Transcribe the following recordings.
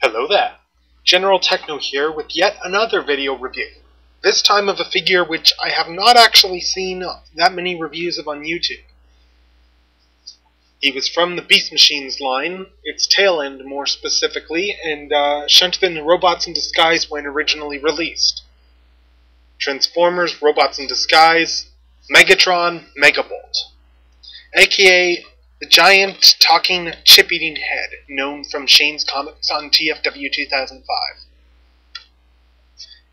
Hello there, General Techno here with yet another video review. This time of a figure which I have not actually seen that many reviews of on YouTube. He was from the Beast Machines line, its tail end more specifically, and shunted in the Robots in Disguise when originally released. Transformers, Robots in Disguise, Megatron Megabolt, aka the giant talking chip-eating head, known from Shane's comics on TFW 2005.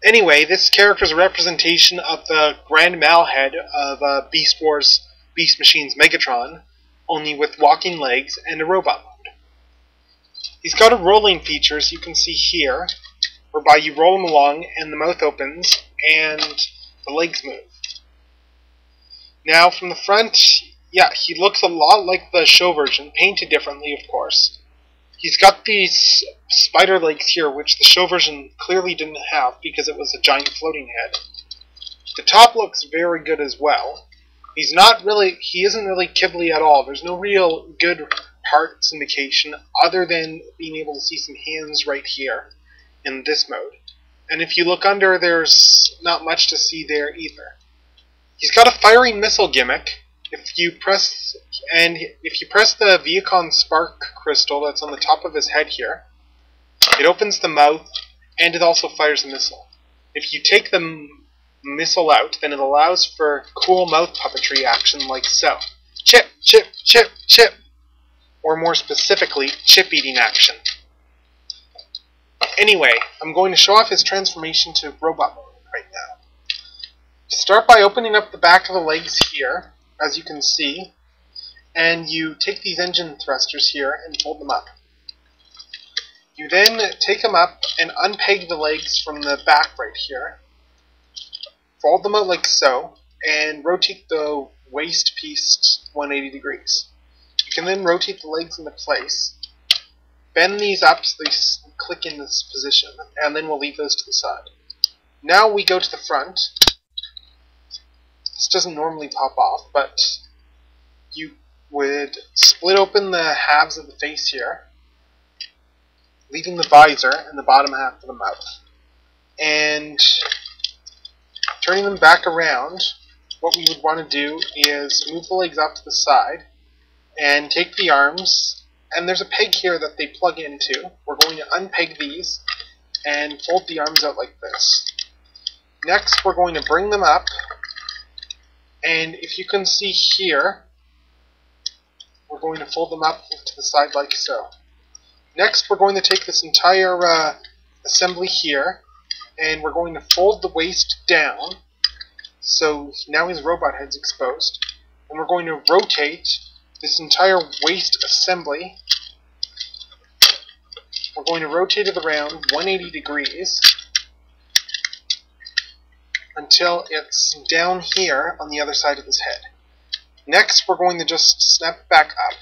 Anyway, this character is a representation of the Grand Mal head of Beast Wars Beast Machines Megatron, only with walking legs and a robot mode. He's got a rolling feature, as you can see here, whereby you roll him along and the mouth opens and the legs move. Now, from the front, yeah, he looks a lot like the show version, painted differently, of course. He's got these spider legs here, which the show version clearly didn't have because it was a giant floating head. The top looks very good as well. He isn't really Ghibli at all. There's no real good parts indication other than being able to see some hands right here in this mode. And if you look under, there's not much to see there either. He's got a firing missile gimmick. If you press the Viacon Spark crystal that's on the top of his head here, it opens the mouth and it also fires a missile. If you take the missile out, then it allows for cool mouth puppetry action like so. Chip, chip, chip, chip. Or more specifically, chip-eating action. Anyway, I'm going to show off his transformation to robot mode right now. Start by opening up the back of the legs here, as you can see, and you take these engine thrusters here and fold them up. You then take them up and unpeg the legs from the back right here, fold them out like so, and rotate the waist piece 180 degrees. You can then rotate the legs into place, bend these up so they click in this position, and then we'll leave those to the side. Now we go to the front. This doesn't normally pop off, but you would split open the halves of the face here, leaving the visor and the bottom half of the mouth. And turning them back around, what we would want to do is move the legs off to the side and take the arms, and there's a peg here that they plug into. We're going to unpeg these and fold the arms out like this. Next, we're going to bring them up. And if you can see here, we're going to fold them up to the side like so. Next, we're going to take this entire assembly here, and we're going to fold the waist down, so now his robot head's exposed. And we're going to rotate this entire waist assembly. We're going to rotate it around 180 degrees. Until it's down here on the other side of his head. Next, we're going to just snap it back up.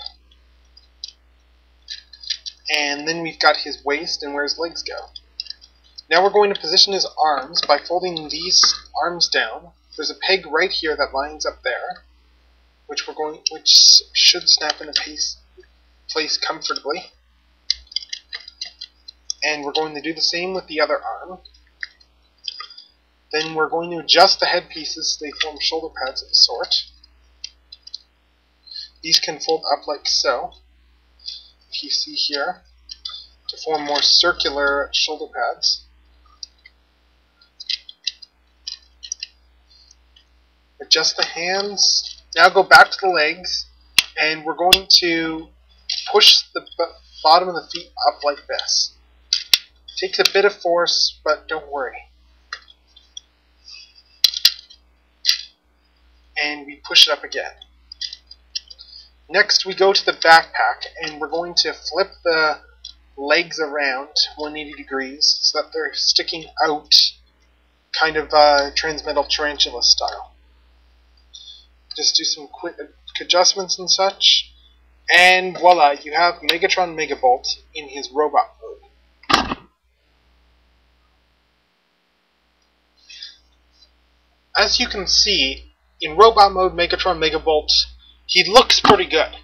And then we've got his waist and where his legs go. Now we're going to position his arms by folding these arms down. There's a peg right here that lines up there, which should snap into place comfortably. And we're going to do the same with the other arm. Then we're going to adjust the head pieces so they form shoulder pads of a sort. These can fold up like so, if you see here, to form more circular shoulder pads. Adjust the hands. Now go back to the legs, and we're going to push the bottom of the feet up like this. Takes a bit of force, but don't worry. And we push it up again. Next, we go to the backpack, and we're going to flip the legs around 180 degrees so that they're sticking out, kind of Transmetal Tarantula style. Just do some quick adjustments and such, and voila, you have Megatron Megabolt in his robot mode. As you can see, in robot mode, Megatron Megabolt, he looks pretty good.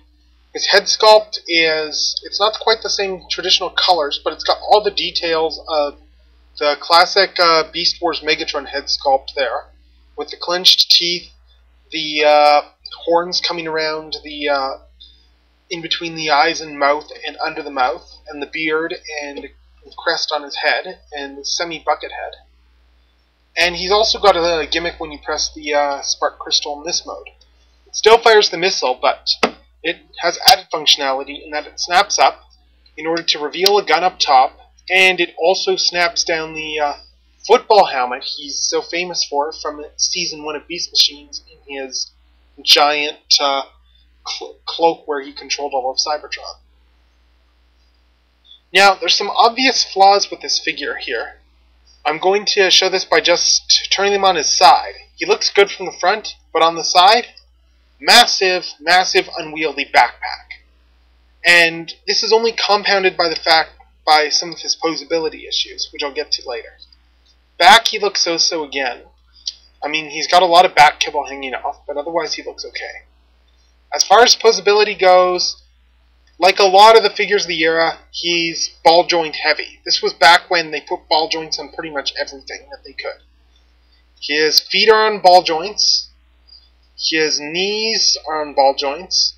His head sculpt it's not quite the same traditional colors, but it's got all the details of the classic Beast Wars Megatron head sculpt there, with the clenched teeth, the horns coming around the in between the eyes and mouth and under the mouth, and the beard and crest on his head, and the semi-bucket head. And he's also got a gimmick when you press the spark crystal in this mode. It still fires the missile, but it has added functionality in that it snaps up in order to reveal a gun up top, and it also snaps down the football helmet he's so famous for from Season 1 of Beast Machines in his giant cloak where he controlled all of Cybertron. Now, there's some obvious flaws with this figure here. I'm going to show this by just turning him on his side. He looks good from the front, but on the side, massive, massive unwieldy backpack. And this is only compounded by some of his posability issues, which I'll get to later. Back, he looks so-so again. I mean, he's got a lot of back kibble hanging off, but otherwise he looks okay. As far as posability goes, like a lot of the figures of the era, he's ball joint heavy. This was back when they put ball joints on pretty much everything that they could. His feet are on ball joints. His knees are on ball joints.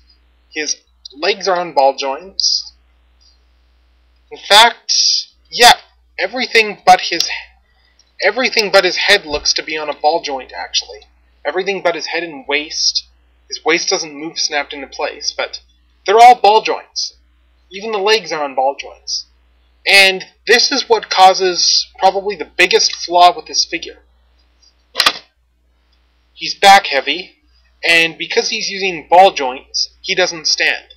His legs are on ball joints. In fact, yeah, everything but his head looks to be on a ball joint, actually. Everything but his head and waist. His waist doesn't move snapped into place, but they're all ball joints. Even the legs are on ball joints. And this is what causes probably the biggest flaw with this figure. He's back heavy, and because he's using ball joints, he doesn't stand.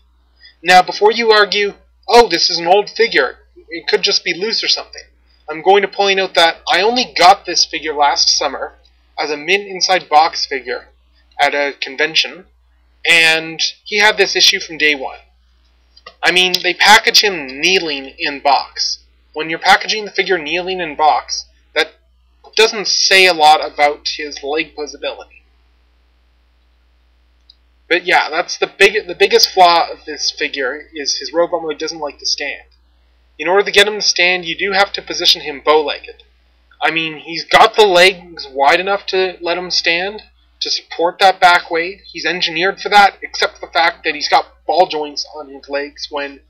Now, before you argue, oh, this is an old figure, it could just be loose or something, I'm going to point out that I only got this figure last summer as a mint inside box figure at a convention, and he had this issue from day one. I mean, they package him kneeling in box. When you're packaging the figure kneeling in box, that doesn't say a lot about his leg posability. But yeah, that's the biggest flaw of this figure, is his robot mode doesn't like to stand. In order to get him to stand, you do have to position him bow-legged. I mean, he's got the legs wide enough to let him stand, to support that back weight. He's engineered for that, except for the fact that he's got ball joints on his legs, when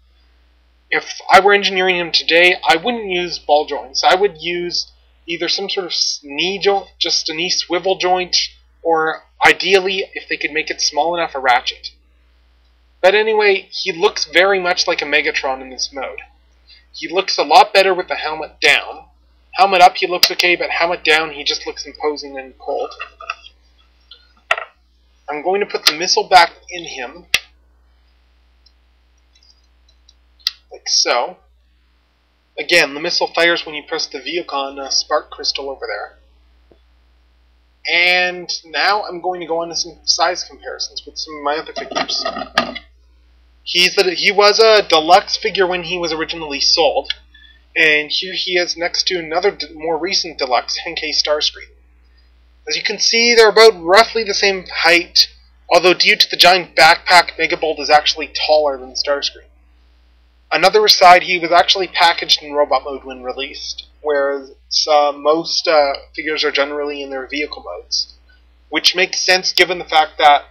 if I were engineering him today, I wouldn't use ball joints. I would use either some sort of knee joint, just a knee swivel joint, or ideally, if they could make it small enough, a ratchet. But anyway, he looks very much like a Megatron in this mode. He looks a lot better with the helmet down. Helmet up, he looks okay, but helmet down, he just looks imposing and cold. I'm going to put the missile back in him, like so. Again, the missile fires when you press the Viacon spark crystal over there. And now I'm going to go on to some size comparisons with some of my other figures. He was a deluxe figure when he was originally sold, and here he is next to another more recent deluxe, Henkei Starscream. As you can see, they're about roughly the same height, although due to the giant backpack, Megabolt is actually taller than Starscream. Another aside, he was actually packaged in robot mode when released, whereas most figures are generally in their vehicle modes, which makes sense given the fact that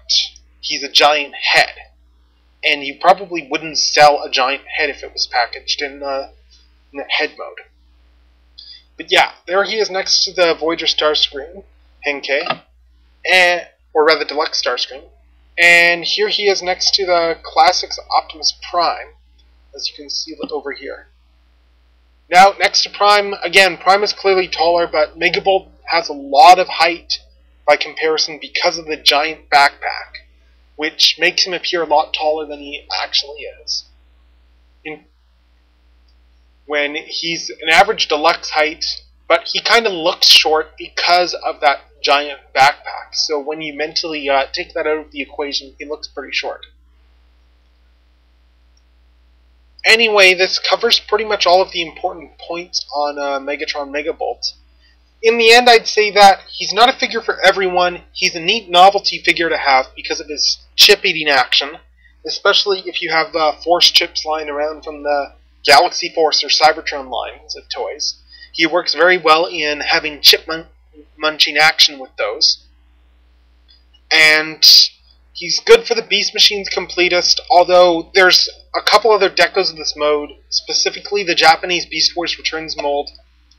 he's a giant head, and you probably wouldn't sell a giant head if it was packaged in head mode. But yeah, there he is next to the Voyager Starscream, Henkei, or rather Deluxe Starscream, and here he is next to the Classics Optimus Prime, as you can see over here. Now, next to Prime, again, Prime is clearly taller, but Megabolt has a lot of height by comparison because of the giant backpack, which makes him appear a lot taller than he actually is. When he's an average deluxe height, but he kind of looks short because of that giant backpack. So when you mentally take that out of the equation, he looks pretty short. Anyway, this covers pretty much all of the important points on Megatron Megabolt. In the end, I'd say that he's not a figure for everyone. He's a neat novelty figure to have because of his chip-eating action, especially if you have Force chips lying around from the Galaxy Force or Cybertron lines of toys. He works very well in having chip munching action with those. And he's good for the Beast Machines completist, although there's a couple other decos of this mode, specifically the Japanese Beast Force Returns mold,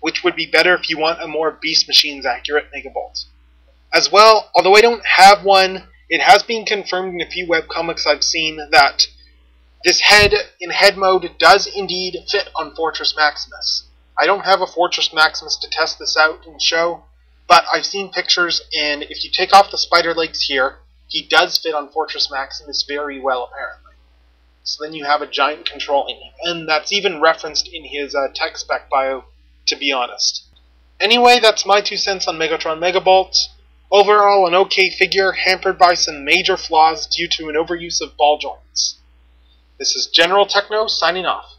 which would be better if you want a more Beast Machines accurate Megabolt. As well, although I don't have one, it has been confirmed in a few webcomics I've seen that this head in head mode does indeed fit on Fortress Maximus. I don't have a Fortress Maximus to test this out and show, but I've seen pictures, and if you take off the spider legs here, he does fit on Fortress Maximus very well, apparently. So then you have a giant controlling him, and that's even referenced in his tech spec bio, to be honest. Anyway, that's my 2 cents on Megatron Megabolt. Overall, an okay figure, hampered by some major flaws due to an overuse of ball joints. This is General Techno, signing off.